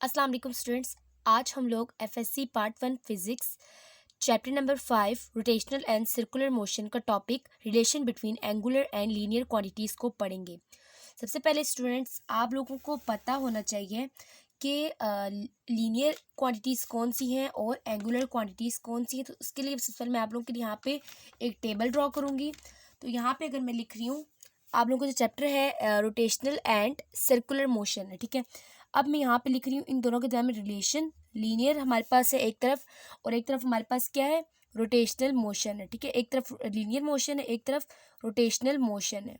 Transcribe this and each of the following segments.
अस्सलाम वालेकुम स्टूडेंट्स। आज हम लोग FSc part 1 physics chapter number 5 rotational and circular motion का topic relation between angular and linear quantities को पढ़ेंगे। सबसे पहले स्टूडेंट्स आप लोगों को पता होना चाहिए कि लीनियर क्वांटिटीज़ कौन सी हैं और एंगुलर क्वांटिटीज़ कौन सी हैं। तो उसके लिए सबसे पहले मैं आप लोगों के लिए यहाँ पे एक टेबल ड्रॉ करूँगी। तो यहाँ पे अगर मैं लिख रही हूँ, आप लोगों को जो चैप्टर है रोटेशनल एंड सर्कुलर मोशन है, ठीक है। अब मैं यहाँ पे लिख रही हूँ इन दोनों के दरमियान रिलेशन। लीनियर हमारे पास है एक तरफ और एक तरफ हमारे पास क्या है, रोटेशनल मोशन है, ठीक है। एक तरफ लीनियर मोशन है, एक तरफ रोटेशनल मोशन है।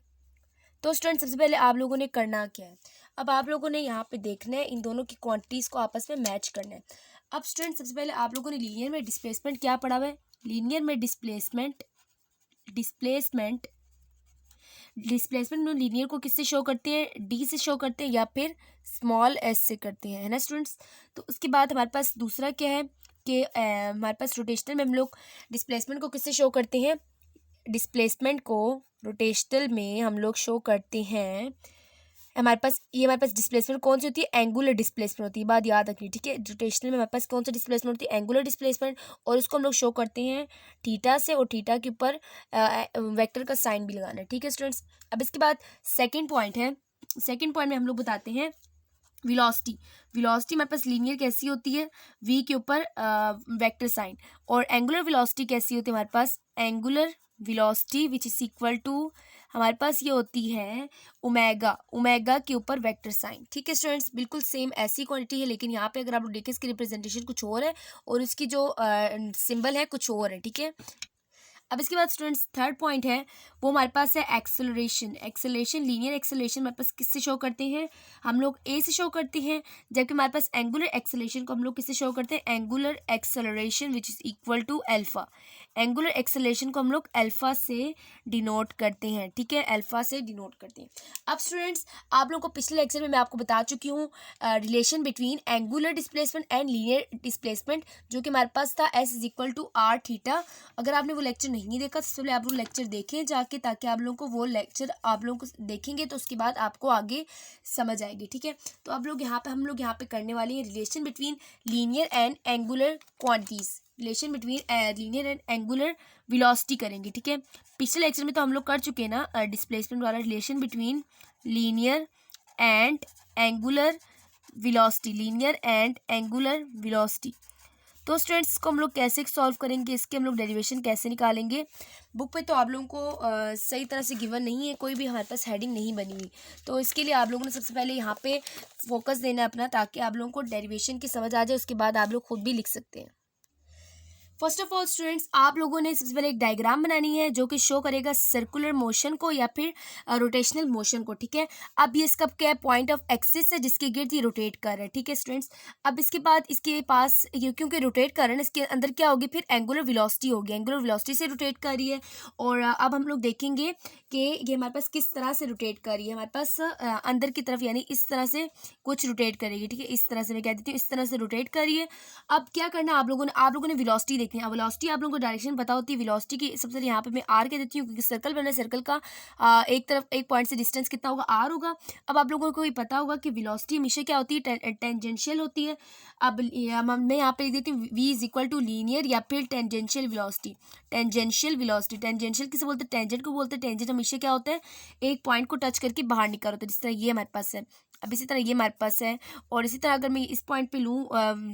तो स्टूडेंट सबसे पहले आप लोगों ने करना क्या है, अब आप लोगों ने यहाँ पे देखना है इन दोनों की क्वांटिटीज़ को आपस में मैच करना है। अब स्टूडेंट सबसे पहले आप लोगों ने लीनियर में डिस्प्लेसमेंट क्या पढ़ा हुआ है, लीनियर में डिस्प्लेसमेंट डिस्प्लेसमेंट डिस्प्लेसमेंट में लीनियर को किससे शो करते हैं, डी से शो करते हैं या फिर स्मॉल एस से करते हैं, है ना स्टूडेंट्स। तो उसके बाद हमारे पास दूसरा क्या है कि हमारे पास रोटेशनल में हम लोग डिस्प्लेसमेंट को किससे शो करते हैं, डिस्प्लेसमेंट को रोटेशनल में हम लोग शो करते हैं। हमारे पास डिस्प्लेसमेंट कौन सी होती है, एंगुलर डिस्प्लेसमेंट होती है, बात याद रखिए, ठीक है। रोटेशनल में हमारे पास कौन सा डिस्प्लेसमेंट होती है, एंगुलर डिस्प्लेसमेंट, और उसको हम लोग शो करते हैं थीटा से, और थीटा के ऊपर वेक्टर का साइन भी लगाना है, ठीक है स्टूडेंट्स। अब इसके बाद सेकेंड पॉइंट है, सेकेंड पॉइंट में हम लोग बताते हैं वेलोसिटी। वेलोसिटी हमारे पास लीनियर कैसी होती है, वी के ऊपर वेक्टर साइन, और एंगुलर वेलोसिटी कैसी होती है हमारे पास, angular velocity which is equal to हमारे पास ये होती है ओमेगा, ओमेगा के ऊपर वेक्टर साइन, ठीक है स्टूडेंट्स। बिल्कुल सेम ऐसी क्वांटिटी है, लेकिन यहाँ पे अगर आप लोग देखें इसकी रिप्रेजेंटेशन कुछ और है और इसकी जो सिंबल है कुछ और है, ठीक है। अब इसके बाद स्टूडेंट्स थर्ड पॉइंट है वो हमारे पास है एक्सेलरेशन। एक्सेलरेशन, लीनियर एक्सेलरेशन हमारे पास किससे शो करते हैं, हम लोग ए से शो करते हैं, जबकि हमारे पास एंगुलर एक्सेलरेशन को हम लोग किससे शो करते हैं, angular acceleration which is equal to alpha. Angular acceleration को हम लोग अल्फा से डिनोट करते हैं, ठीक है, अल्फा से डिनोट करते हैं। अब स्टूडेंट्स आप लोगों को पिछले लेक्चर में मैं आपको बता चुकी हूँ relation between angular displacement and linear displacement, जो कि हमारे पास था s is equal to r theta. अगर आपने वो लेक्चर नहीं देखा तो सबसे पहले आप लोग लेक्चर देखें जाके, ताकि आप लोगों को वो लेक्चर आप लोगों को देखेंगे तो उसके बाद आपको आगे समझ आएगी, ठीक है। तो आप लोग यहाँ पे हम लोग यहाँ पे करने वाले हैं relation between linear and angular quantities, relation between linear and angular velocity करेंगे, ठीक है। पिछले लेक्चर में तो हम लोग कर चुके हैं ना डिस्प्लेसमेंट वाला, relation between linear and angular velocity, linear and angular velocity. तो स्टूडेंट्स इसको हम लोग कैसे सॉल्व करेंगे, इसके हम लोग डेरिवेशन कैसे निकालेंगे। बुक पे तो आप लोगों को सही तरह से गिवन नहीं है, कोई भी हमारे पास हेडिंग नहीं बनी हुई, तो इसके लिए आप लोगों ने सबसे पहले यहाँ पे फोकस देना है अपना, ताकि आप लोगों को डेरिवेशन की समझ आ जाए, उसके बाद आप लोग खुद भी लिख सकते हैं। फर्स्ट ऑफ ऑल स्टूडेंट्स आप लोगों ने सबसे पहले एक डायग्राम बनानी है जो कि शो करेगा सर्कुलर मोशन को या फिर रोटेशनल मोशन को, ठीक है। अब ये इसका क्या है, पॉइंट ऑफ एक्सिस है जिसके गिर्द ये रोटेट कर रहा है, ठीक है स्टूडेंट्स। अब इसके बाद इसके पास ये क्योंकि रोटेट कर रहे हैं, इसके अंदर क्या होगी, फिर एंगुलर वेलोसिटी होगी, एंगुलर वेलोसिटी से रोटेट कर रही है। और अब हम लोग देखेंगे कि ये हमारे पास किस तरह से रोटेट कर रही है, हमारे पास अंदर की तरफ, यानी इस तरह से कुछ रोटेट करेगी, ठीक है। इस तरह से मैं कह देती हूँ, इस तरह से रोटेट कर रही है। अब क्या करना आप लोगों ने वेलोसिटी देखनी है। वेलोसिटी आप लोगों को डायरेक्शन पता होती है, वेलोसिटी की सबसे पहले यहाँ पे मैं आर कह देती हूँ, क्योंकि सर्कल बना है, सर्कल का एक तरफ एक पॉइंट से डिस्टेंस कितना होगा, आर होगा। अब आप लोगों को भी पता होगा कि वेलोसिटी हमेशा क्या होती है, टेंजेंशियल होती है। अब मैं यहाँ पे लिख देती हूँ v is equal to linear या फिर tangential velocity. Tangential velocity, tangential किसे बोलते हैं, टेंजेंट को बोलते हैं। टेंजेंट हमेशा क्या होता है, एक पॉइंट को टच करके बाहर निकल होता है, जिस तरह ये हमारे पास है। अब इसी तरह ये हमारे पास है, और इसी तरह अगर मैं इस पॉइंट पे लूँ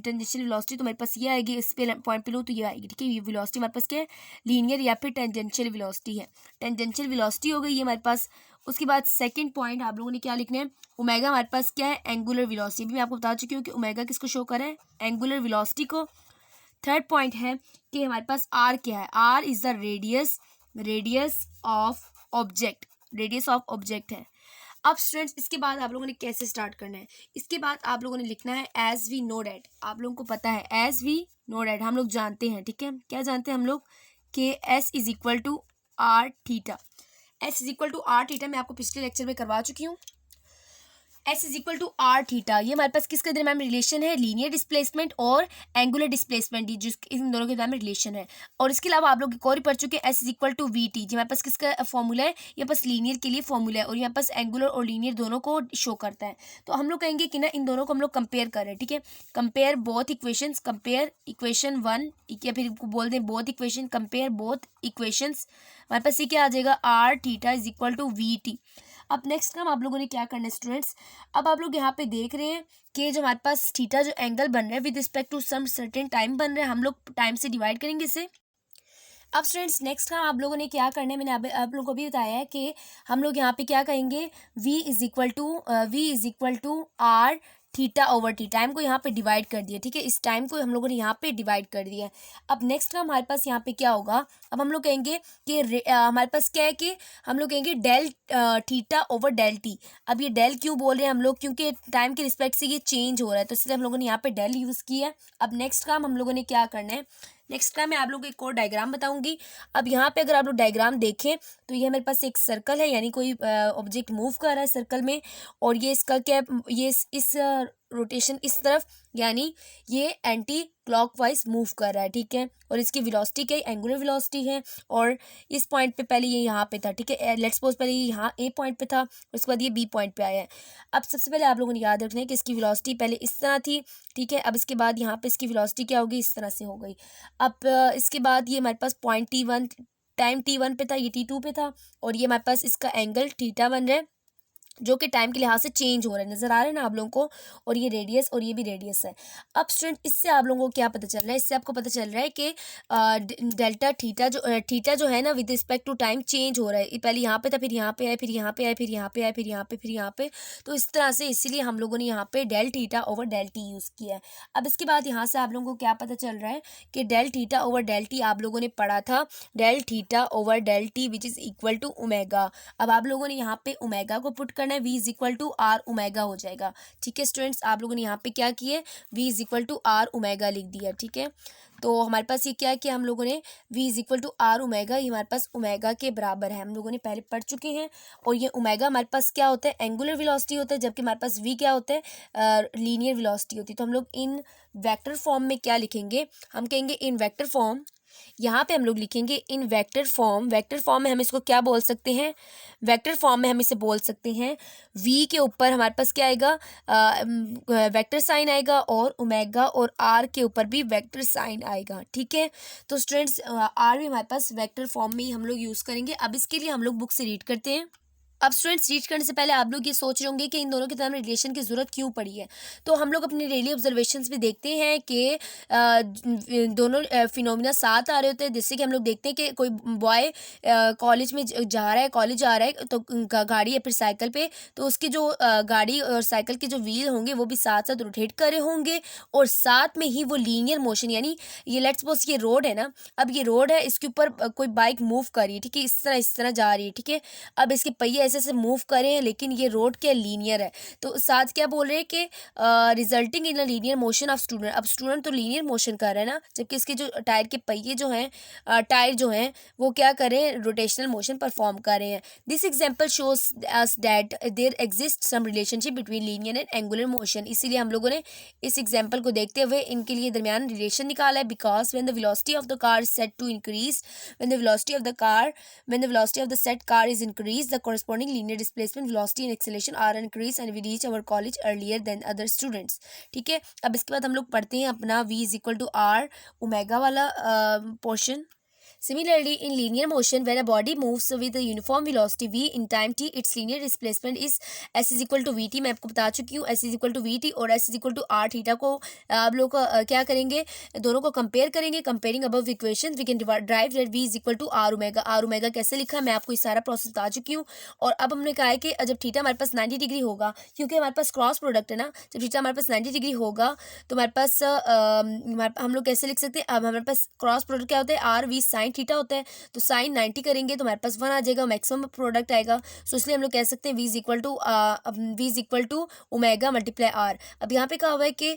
टेंजेंशियल वेलोसिटी, तो मेरे पास ये आएगी, इस पे पॉइंट पे लूँ तो ये आएगी, ठीक है। ये वेलोसिटी हमारे पास क्या है, लीनियर या फिर टेंजेंशियल वेलोसिटी है। टेंजेंशियल वेलोसिटी हो गई ये हमारे पास। उसके बाद सेकंड पॉइंट आप लोगों ने क्या लिखना है, ओमेगा हमारे पास क्या है, एंगुलर वेलोसिटी। भी मैं आपको बता चुकी हूँ कि ओमेगा किसको शो कर रहा है, एंगुलर वेलोसिटी को। थर्ड पॉइंट है कि हमारे पास आर क्या है, r is the radius of object, radius of object है। अब स्टूडेंट्स इसके बाद आप लोगों ने कैसे स्टार्ट करना है, इसके बाद आप लोगों ने लिखना है एज वी नो डैट। आप लोगों को पता है एज वी नो डैट, हम लोग जानते हैं, ठीक है। क्या जानते हैं हम लोग, कि s is equal to r theta. S is equal to r theta मैं आपको पिछले लेक्चर में करवा चुकी हूँ। S is equal to r theta, ये हमारे पास किसके दरम्यान रिलेशन है, लीनियर डिस्प्लेसमेंट और एंगुलर डिस्प्लेसमेंट, जिस इन दोनों के दरम्यान रिलेशन है। और इसके अलावा आप लोग एक और पढ़ चुके हैं, s is equal to v t, जो हमारे पास किसका फॉर्मूला है, ये पास लीनियर के लिए फॉर्मूला है और यहाँ पास एंगुलर और लीनियर दोनों को शो करता है। तो हम लोग कहेंगे कि ना इन दोनों को हम लोग कंपेयर कर रहे हैं, ठीक है। Compare both equations, compare equation 1 या फिर बोल दें both equation, compare both equations, हमारे पास ये क्या आ जाएगा, r theta is equal to v t. अब नेक्स्ट काम आप लोगों ने क्या करना है स्टूडेंट्स, अब आप लोग यहाँ पे देख रहे हैं कि जो हमारे पास थीटा जो एंगल बन रहा है with respect to some certain time बन रहा है, हम लोग टाइम से डिवाइड करेंगे इसे। अब स्टूडेंट्स नेक्स्ट काम आप लोगों ने क्या करना है, मैंने आप लोगों को भी बताया है कि हम लोग यहाँ पे क्या कहेंगे, v is equal to r theta over t, time को यहाँ पे डिवाइड कर दिया, ठीक है। इस टाइम को हम लोगों ने यहाँ पे डिवाइड कर दिया। अब नेक्स्ट का हमारे पास यहाँ पे क्या होगा, अब हम लोग कहेंगे कि हमारे पास क्या है कि हम लोग कहेंगे del theta over del t. अब ये डेल क्यों बोल रहे हैं हम लोग, क्योंकि टाइम के रिस्पेक्ट से ये चेंज हो रहा है, तो इसलिए हम लोगों ने यहाँ पे डेल यूज़ किया है। अब नेक्स्ट काम हम लोगों ने क्या करना है, नेक्स्ट का मैं आप लोगों को एक और डायग्राम बताऊंगी। अब यहाँ पे अगर आप लोग डायग्राम देखें तो ये मेरे पास एक सर्कल है, यानी कोई ऑब्जेक्ट मूव कर रहा है सर्कल में, और ये इसका क्या, ये इस रोटेशन इस तरफ, यानी ये एंटी क्लॉकवाइज मूव कर रहा है, ठीक है। और इसकी वेलोसिटी क्या है, एंगुलर वेलोसिटी है, और इस पॉइंट पे पहले ये यहाँ पे था, ठीक है। लेट्स सपोज पहले ये यहाँ ए पॉइंट पे था, उसके बाद ये बी पॉइंट पे आया है। अब सबसे पहले आप लोगों ने याद रखना है कि इसकी वेलोसिटी पहले इस तरह थी, ठीक है। अब इसके बाद यहाँ पे इसकी वेलोसिटी क्या होगी, इस तरह से हो गई। अब इसके बाद ये हमारे पास पॉइंट T1, टाइम T1 पे था, ये T2 पे था, और ये हमारे पास इसका एंगल थीटा बन रहा है जो कि टाइम के लिहाज से चेंज हो रहा है, नज़र आ रहा है ना आप लोगों को, और ये रेडियस और ये भी रेडियस है। अब स्टूडेंट इससे आप लोगों को क्या पता चल रहा है, इससे आपको पता चल रहा है कि डेल्टा थीटा जो है ना with respect to time change हो रहा है, पहले यहाँ पे था, फिर यहाँ पे आए, फिर यहाँ पे आए, फिर यहाँ पे आए, फिर यहाँ पे, फिर यहाँ पे, तो इस तरह से इसीलिए हम लोगों ने यहाँ पे del theta over del t use किया है। अब इसके बाद यहाँ से आप लोगों को क्या पता चल रहा है कि del theta over del t आप लोगों ने पढ़ा था del theta over del t which is equal to omega. अब आप लोगों ने यहाँ पे ओमेगा को पुट करना है, v is equal to r omega हो जाएगा, ठीक है स्टूडेंट्स। आप लोगों ने यहाँ पे क्या किए, v is equal to r omega लिख दिया, ठीक है। तो हमारे पास ये क्या किया हम लोगों ने, v is equal to r omega, ये हमारे पास ओमेगा के बराबर है, हम लोगों ने पहले पढ़ चुके हैं। और ये ओमेगा हमारे पास क्या होता है, एंगुलर वेलोसिटी होता है, जबकि हमारे पास v क्या होता है, लीनियर वेलोसिटी होती है। तो हम लोग इन वेक्टर फॉर्म में क्या लिखेंगे, हम कहेंगे इन वेक्टर फॉर्म, यहाँ पे हम लोग लिखेंगे इन वेक्टर फॉर्म। वेक्टर फॉर्म में हम इसको क्या बोल सकते हैं, वेक्टर फॉर्म में हम इसे बोल सकते हैं v के ऊपर हमारे पास क्या आएगा, वेक्टर साइन आएगा, और ओमेगा और r के ऊपर भी वेक्टर साइन आएगा, ठीक है। तो स्टूडेंट्स r भी हमारे पास वेक्टर फॉर्म में ही हम लोग यूज़ करेंगे। अब इसके लिए हम लोग बुक से रीड करते हैं। अब स्टूडेंट्स रीड करने से पहले आप लोग ये सोच रहे होंगे कि इन दोनों के दरम्यान रिलेशन की ज़रूरत क्यों पड़ी है। तो हम लोग अपने डेली ऑब्जर्वेशंस में देखते हैं कि दोनों फिनोमिना साथ आ रहे होते हैं। जैसे कि हम लोग देखते हैं कि कोई बॉय कॉलेज में जा रहा है, कॉलेज जा रहा है, तो गाड़ी या फिर साइकिल पे, तो उसकी जो गाड़ी और साइकिल के जो व्हील होंगे वो भी साथ साथ रोटेट कर रहे होंगे, और साथ में ही वो लीनियर मोशन, यानी ये लेट्स सपोज ये रोड है ना, अब ये रोड है, इसके ऊपर कोई बाइक मूव कर रही है, ठीक है, इस तरह जा रही है, ठीक है। अब इसके पहिए ऐसे मूव करें, लेकिन ये रोड क्या लीनियर है, तो साथ क्या बोल रहे हैं कि resulting in a linear motion of student. अब स्टूडेंट तो लीनियर मोशन कर रहा है ना, जबकि इसके जो टायर के पहिए जो हैं, टायर जो हैं वो क्या कर रहे हैं, रोटेशनल मोशन परफॉर्म कर रहे हैं। This example shows us that there exist some relationship between linear and angular motion. इसीलिए हम लोगों ने इस एग्जाम्पल को देखते हुए इनके लिए दरमियान रिलेशन निकाला है। Because when the velocity of the car set to increase, when the velocity of the set car is increase, the corresponding linear displacement, velocity and acceleration are increased and we reach our college earlier than other students, ठीक है। अब इसके बाद हम लोग पढ़ते हैं अपना v is equal to r omega वाला portion. Similarly, in linear motion, when a body moves with a uniform velocity v in time t, its linear displacement is s is equal to vt। मैं आपको बता चुकी हूँ s is equal to vt और s is equal to r theta को आप लोग क्या करेंगे, दोनों को कंपेयर करेंगे। Comparing above equation we can drive that v is equal to r omega. R omega कैसे लिखा, मैं आपको ये सारा प्रोसेस बता चुकी हूँ। और अब हमने कहा है कि जब थीटा हमारे पास 90 डिग्री होगा, क्योंकि हमारे पास क्रॉस प्रोडक्ट है ना, जब थीटा हमारे पास 90 डिग्री होगा तो हमारे पास हम लोग कैसे लिख सकते हैं, अब हमारे पास क्रॉस प्रोडक्ट क्या होता है, r v sine sine theta होता है, तो साइन 90 करेंगे तो हमारे पास 1 आ जाएगा, मैक्सिमम प्रोडक्ट आएगा। सो इसलिए हम लोग कह सकते हैं v is equal to omega multiply r. अब यहाँ पे कहा हुआ है कि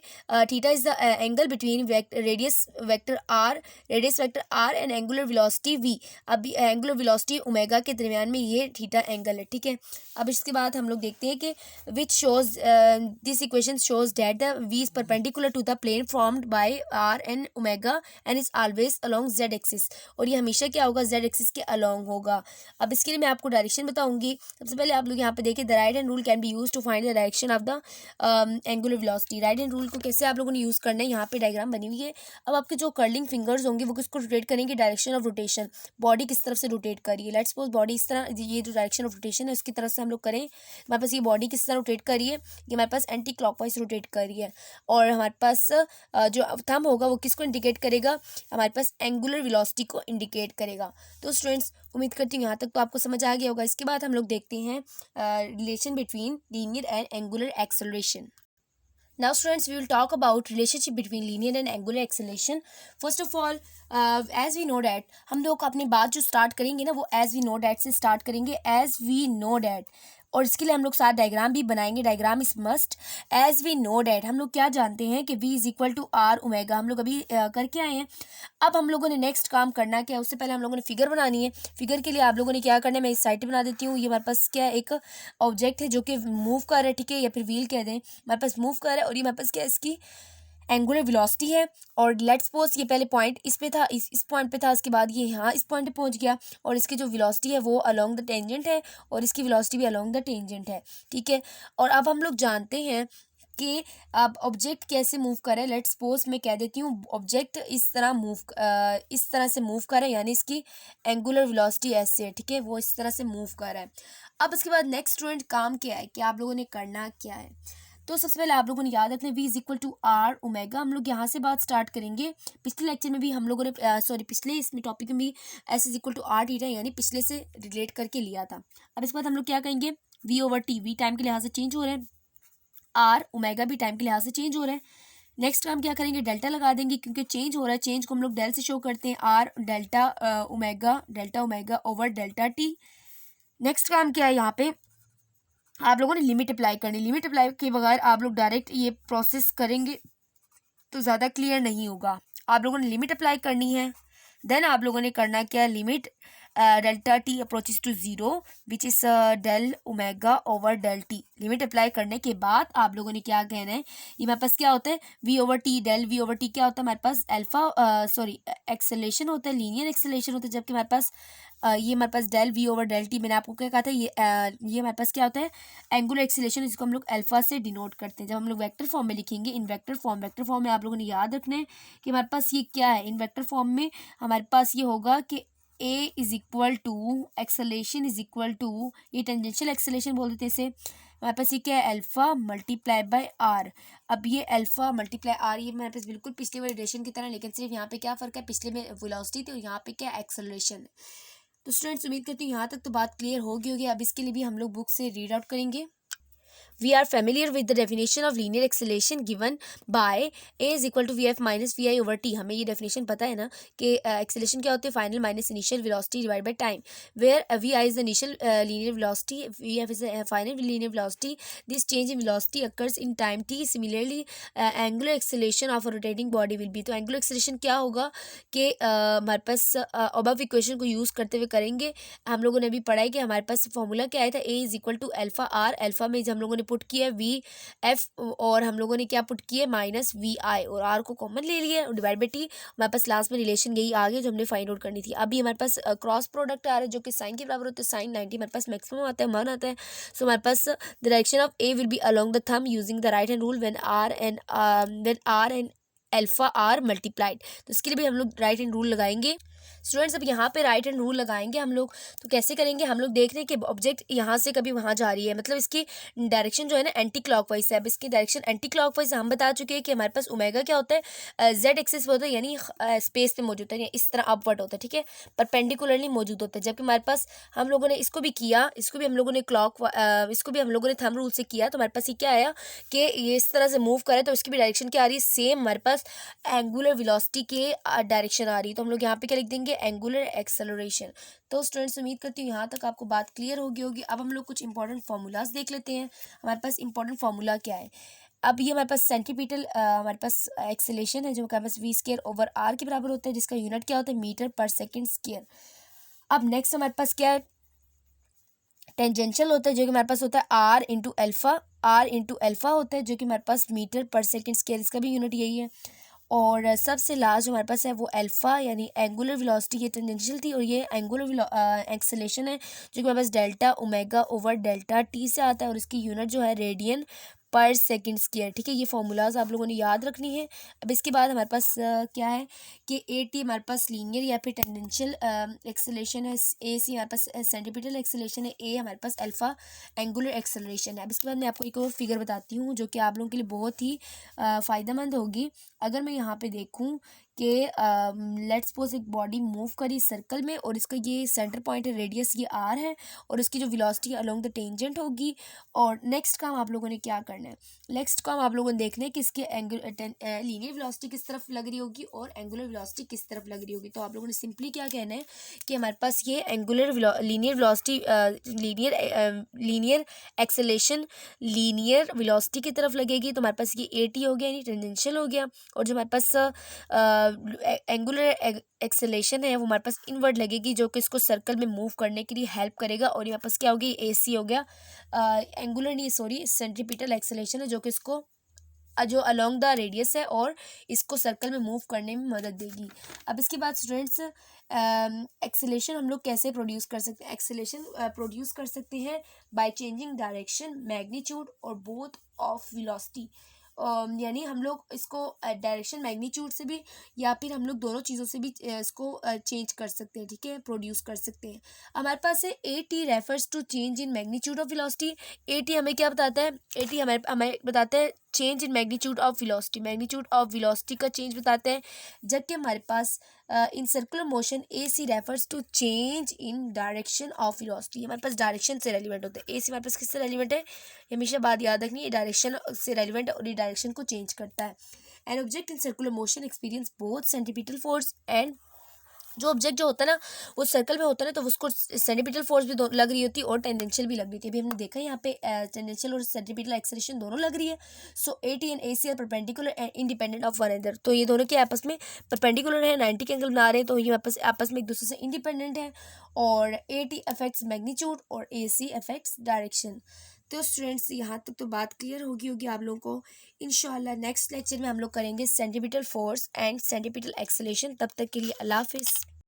theta is the angle between radius vector r and angular velocity v। अब एंगुलर वेलोसिटी ओमेगा के दरमियान में ये थीटा एंगल है, ठीक है। अब इसके बाद हम लोग देखते हैं कि which shows this equation shows that the v is perpendicular to the plane formed by r and omega and is always along z axis, और ये हमेशा क्या होगा, z एक्सिस के अलोंग होगा। अब इसके लिए मैं आपको डायरेक्शन बताऊंगी। सबसे पहले आप लोग यहाँ पे देखिए, the right hand rule can be use to find the direction of the angular velocity. Right hand rule को कैसे आप लोगों ने यूज करना है, यहाँ पे डायग्राम बनी हुई है। अब आपके जो कर्लिंग फिंगर्स होंगे वो किसको रोटेट करेंगे, डायरेक्शन ऑफ रोटेशन, बॉडी किस तरफ से रोटेट करिए। लेट्स सपोज बॉडी इस तरह, ये जो डायरेक्शन ऑफ रोटेशन है उसकी तरफ से हम लोग करें, हमारे पास ये बॉडी किस तरह रोटेट करिए, ये हमारे पास एंटी क्लॉकवाइज रोटेट करिए, और हमारे पास जो थंब होगा वो किसको इंडिकेट करेगा, हमारे पास एंगुलर वेलोसिटी को इंडिकेट करेगा। तो स्टूडेंट्स उम्मीद करती हूँ यहाँ तक तो आपको समझ आ गया होगा। इसके बाद हम लोग देखते हैं relation between linear and angular acceleration. Now students, we will talk about relationship between linear and angular acceleration. First of all, as we know that, हम लोग अपनी बात जो स्टार्ट करेंगे ना वो as we know that से स्टार्ट करेंगे, as we know that, और इसके लिए हम लोग साथ डायग्राम भी बनाएंगे। Diagram is must. As we know that, हम लोग क्या जानते हैं कि v is equal to r omega, हम लोग अभी करके आए हैं। अब हम लोगों ने नेक्स्ट काम करना क्या है, उससे पहले हम लोगों ने फिगर बनानी है। फिगर के लिए आप लोगों ने क्या करना है, मैं इस साइड बना देती हूँ। ये हमारे पास क्या है, एक ऑब्जेक्ट है जो कि मूव कर रहा है, ठीक है, या फिर व्हील कह दें, हमारे पास मूव कर रहा है, और ये हमारे पास क्या है, इसकी एंगुलर वेलोसिटी है। और लेट्स सपोज ये पहले पॉइंट इस पे था, इस पॉइंट पे था, उसके बाद ये यहाँ इस पॉइंट पे पहुँच गया, और इसकी जो वेलोसिटी है वो अलोंग द टेंजेंट है, और इसकी वेलोसिटी भी अलोंग द टेंजेंट है, ठीक है। और अब हम लोग जानते हैं कि अब ऑब्जेक्ट कैसे मूव करे। लेट्स सपोज मैं कह देती हूँ ऑब्जेक्ट इस तरह से मूव कर रहा है, यानी इसकी एंगुलर वेलोसिटी ऐसे है, ठीक है, वो इस तरह से मूव कर रहा है। अब इसके बाद नेक्स्ट स्टूडेंट काम क्या है कि आप लोगों ने करना क्या है, तो सबसे पहले आप लोगों ने याद रखना v is equal to r omega. हम लोग यहाँ से बात स्टार्ट करेंगे। पिछले लेक्चर में भी हम लोगों ने पिछले इसमें टॉपिक में भी s is equal to r theta यानी पिछले से रिलेट करके लिया था। अब इसके बाद हम लोग क्या करेंगे, v over T, v time के लिहाज से चेंज हो रहा है, आर ओमेगा भी टाइम के लिहाज से चेंज हो रहा है। नेक्स्ट हम क्या करेंगे, डेल्टा लगा देंगे, क्योंकि चेंज हो रहा है, चेंज को हम लोग डेल से शो करते हैं, R delta omega over delta T. Next काम क्या है, यहाँ पे आप लोगों ने लिमिट अप्लाई करनी। लिमिट अप्लाई के बगैर आप लोग डायरेक्ट ये प्रोसेस करेंगे तो ज़्यादा क्लियर नहीं होगा। आप लोगों ने लिमिट अप्लाई करनी है। देन आप लोगों ने करना क्या, limit delta t approaches to zero which is del omega over del t. Limit apply करने के बाद आप लोगों ने क्या कहना है, ये हमारे पास क्या होता है, v over t, del v over t क्या होता है हमारे पास, एक्सेलेरेशन होता है, लीनियर एक्सेलेरेशन होता है। जबकि हमारे पास ये हमारे पास del v over del T, मैंने आपको क्या कहा था, ये हमारे पास क्या होता है, एंगुलर एक्सेलेरेशन, जिसको हम लोग अल्फा से डिनोट करते हैं। जब हम लोग वेक्टर फॉर्म में लिखेंगे, इन वेक्टर फॉर्म में आप लोगों ने याद रखना है कि हमारे पास ये क्या है, इन वेक्टर फॉर्म में हमारे पास ये होगा कि a is equal to acceleration is equal to, ये टेंजेंशियल एक्सेलेरेशन बोल देते हैं इसे, हमारे पास ये क्या है, अल्फा मल्टीप्लाई बाय आर। अब ये अल्फा मल्टीप्लाई आर, ये हमारे पास बिल्कुल पिछले वाले रिलेशन की तरह, लेकिन सिर्फ यहाँ पे क्या फ़र्क है, पिछले में वेलोसिटी थी और यहाँ पे क्या एक्सेलरेशन है। तो स्टूडेंट्स उम्मीद करती हूँ यहाँ तक तो बात क्लियर होगी। अब इसके लिए भी हम लोग बुक से रीड आउट करेंगे। We are familiar with the definition of linear acceleration given by a is equal to vf minus vi over t। हमें ये definition पता है ना कि acceleration क्या होती है, final minus initial velocity divided by time, where vi is the initial linear velocity, vf is the final linear velocity. This change in velocity occurs in time t. Similarly, angular acceleration of a rotating body will be, तो angular acceleration क्या होगा कि हमारे पास above equation को use करते हुए करेंगे। हम लोगों ने अभी पढ़ा है कि हमारे पास फॉर्मूला क्या आया था, a is equal to alpha r. Alpha में हम लोगों ने पुट किया वी एफ, और हम लोगों ने क्या पुट किया, माइनस वी आई, और आर को कॉमन ले लिया, डिवाइड बाई टी। हमारे पास लास्ट में रिलेशन यही आ गया जो हमने फाइंड आउट करनी थी। अभी हमारे पास क्रॉस प्रोडक्ट आ रहा है जो कि साइन के बराबर होता है, साइन 90 हमारे पास मैक्सिमम आता है, मान आता है। सो हमारे पास the direction of A will be along the thumb using the right hand rule when R and alpha are multiplied. तो इसके लिए भी हम लोग राइट हैंड रूल लगाएंगे। स्टूडेंट्स अब यहाँ पे राइट हैंड रूल लगाएंगे हम लोग, तो कैसे करेंगे, हम लोग देख रहे हैं कि ऑब्जेक्ट यहाँ से कभी वहाँ जा रही है, मतलब इसकी डायरेक्शन जो है ना एंटी क्लॉकवाइज है। अब इसकी डायरेक्शन एंटी क्लॉकवाइज हम बता चुके हैं कि हमारे पास ओमेगा क्या होता है, जेड एक्सिस होता है, यानी स्पेस पे मौजूद है, इस तरह अपवर्ड होता है, ठीक है, परपेंडिकुलरली मौजूद होता है। जबकि हमारे पास हम लोगों ने इसको भी किया, इसको भी हम लोगों ने थंब रूल से किया, तो हमारे पास ये क्या आया कि ये इस तरह से मूव करे तो इसकी भी डायरेक्शन क्या आ रही है, सेम हमारे पास एंगुलर वेलोसिटी के डायरेक्शन आ रही है। तो हम लोग यहाँ पे क्या लिख देंगे एंगुलर एक्सेलरेशन। तो स्टूडेंट्स उम्मीद करती हूँ यहाँ तक आपको बात क्लियर होगी। अब हम लोग कुछ इंपॉर्टेंट फार्मूलाज देख लेते हैं। हमारे पास इंपॉर्टेंट फार्मूला क्या है। अब ये हमारे पास सेंटीमीटर हमारे पास एक्सेलेरेशन है जो हमारे पास v²/r के बराबर होता है, जिसका यूनिट क्या होता है मीटर पर सेकेंड स्क्वायर। अब नेक्स्ट हमारे पास क्या है, टेंजेंशियल होता है जो कि हमारे पास होता है r इंटू अल्फा होता है जो कि हमारे पास मीटर पर सेकेंड स्क्वायर, इसका भी यूनिट यही है। और सबसे लास्ट जो हमारे पास है वो अल्फा यानी एंगुलर वेलोसिटी, ये टेंजेंशियल थी और ये एंगुलर एक्सेलेरेशन है जो कि हमारे पास delta omega over delta T से आता है और इसकी यूनिट जो है रेडियन पर सेकेंड स्क्वायर। ठीक है, ये फॉर्मूलाज आप लोगों ने याद रखनी है। अब इसके बाद हमारे पास क्या है कि ए टी हमारे पास लीनियर या फिर टेंजेंशियल एक्सेलेरेशन है, ए सी हमारे पास सेंटीमीटर एक्सेलेरेशन है, ए हमारे पास अल्फा एंगुलर एक्सेलरेशन है। अब इसके बाद मैं आपको एक और फिगर बताती हूँ जो कि आप लोगों के लिए बहुत ही फ़ायदेमंद होगी। अगर मैं यहाँ पे देखूँ कि लेट्स सपोज एक बॉडी मूव करी सर्कल में और इसका ये सेंटर पॉइंट है, रेडियस ये आर है और इसकी जो वेलोसिटी अलोंग द टेंजेंट होगी। और नेक्स्ट काम आप लोगों ने क्या करना है, नेक्स्ट काम आप लोगों ने देखना है कि इसके लीनियर वेलोसिटी किस तरफ लग रही होगी और एंगुलर वेलोसिटी किस तरफ लग रही होगी। तो आप लोगों ने सिंपली क्या कहना है कि हमारे पास ये angular linear velocity linear acceleration linear velocity की तरफ लगेगी, तो हमारे पास ये ए टी हो गया यानी टेंजेंशियल हो गया। और जो हमारे पास एंगुलर एक्सेलेरेशन है वो हमारे पास इनवर्ड लगेगी जो कि इसको सर्कल में मूव करने के लिए हेल्प करेगा। और ये हमारे पास क्या होगी, ए सी हो गया, एंगुलर नहीं सॉरी सेंट्रीपिटल एक्सेलेरेशन है जो कि इसको जो अलोंग द रेडियस है और इसको सर्कल में मूव करने में मदद देगी। अब इसके बाद स्टूडेंट्स एक्सेलेरेशन हम लोग कैसे प्रोड्यूस कर सकते हैं, एक्सेलेरेशन प्रोड्यूस कर सकते हैं बाय चेंजिंग डायरेक्शन मैग्नीट्यूड और बोथ ऑफ वेलोसिटी। यानी हम लोग इसको डायरेक्शन मैग्नीट्यूड से भी या फिर हम लोग दोनों चीज़ों से भी इसको चेंज कर सकते हैं। ठीक है, प्रोड्यूस कर सकते हैं। हमारे पास है a t refers to change in magnitude of velocity. A t हमें क्या बताता है, ए टी हमें हमें बताता है change in magnitude of velocity, magnitude of velocity का चेंज बताते हैं। जबकि हमारे पास in circular motion A C refers to change in direction of velocity, हमारे पास डायरेक्शन से रेलिवेंट होता है। ए सी हमारे पास किससे रेलिवेंट है, ये हमेशा बात याद रखनी है, डायरेक्शन से रेलिवेंट है और ये डायरेक्शन को चेंज करता है। An object in circular motion experience both centripetal force and, जो ऑब्जेक्ट जो होता है ना वो सर्कल में होता है ना तो उसको सेंटीपिटल फोर्स भी लग रही होती है और टेंजेंशियल भी लग रही थी। अभी हमने देखा यहाँ पे टेंजेंशियल और सेंटीपिटल एक्सेलरेशन दोनों लग रही है। So A T and A C are perpendicular and independent of one other, तो ये दोनों के आपस में परपेंडिकुलर है, 90 के एंगल बना रहे हैं, तो ये आपस में एक दूसरे से इंडिपेंडेंट है। और ए टी अफेक्ट्स मैग्नीट्यूड और ए सी अफेक्ट्स डायरेक्शन। तो स्टूडेंट्स यहाँ तक तो बात क्लियर होगी आप लोगों को। इंशाल्लाह नेक्स्ट लेक्चर में हम लोग करेंगे centripetal force and centripetal acceleration. तब तक के लिए अल्लाह हाफिज़।